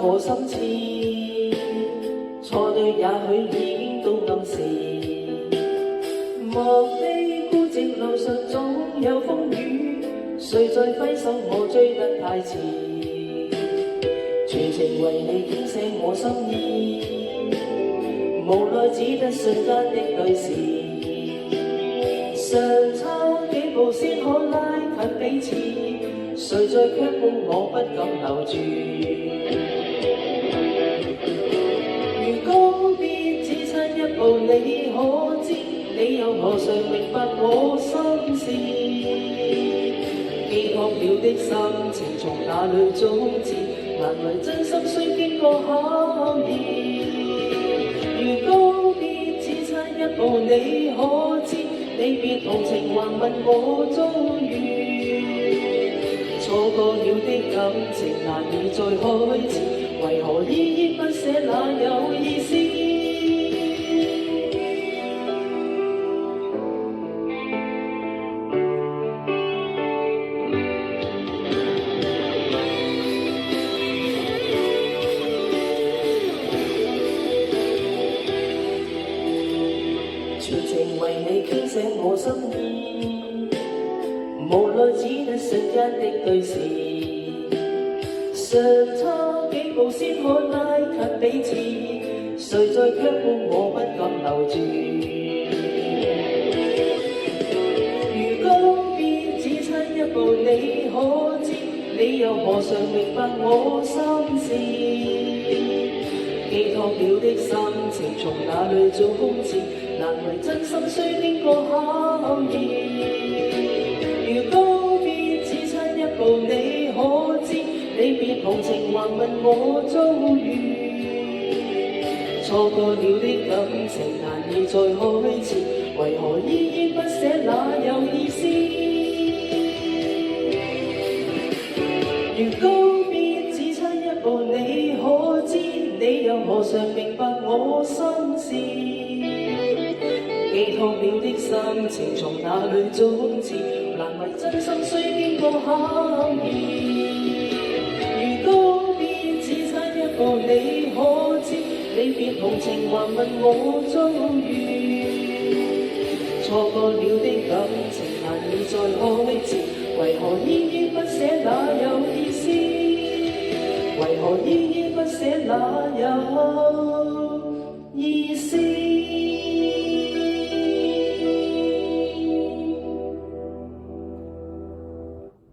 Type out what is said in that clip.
我心切，錯對也許已經都暗示。莫非孤寂路上總有風雨，誰在揮手我追得太遲，全程為你傾瀉我心意，無奈只得瞬間的對視，相差幾步先可拉近彼此，誰在卻步我不敢留住。如告別只差一步，你可知你又何嘗明白我心事？寄託了的心情從哪裏終止？難為真心需經過考驗。如告別只差一步，你可知離別同情還問我遭遇？錯過了的感情難以再開始，為何依依不捨那有意思？全程為你傾瀉我心意，無奈只得瞬間的對視，相差幾步先可拉近彼此，誰在卻步我不敢留住。如告別只差一步，你可知你又何嘗明白我心事？寄託了的心情從哪裏終止？難為真心需經過考驗。如告別只差一步，你可知離別同情還問我遭遇？錯過了的感情難以再開始，為何依依不捨那有意思？如告別只差一步，你可知你又何嘗明白我心事？寄託了的心情從哪裏終止？難為真心需經過考驗。如告別只差一步，你可知離別同情還問我遭遇？錯過了的感情難以再開始，為何依依不捨那有意思？為何依依不捨那有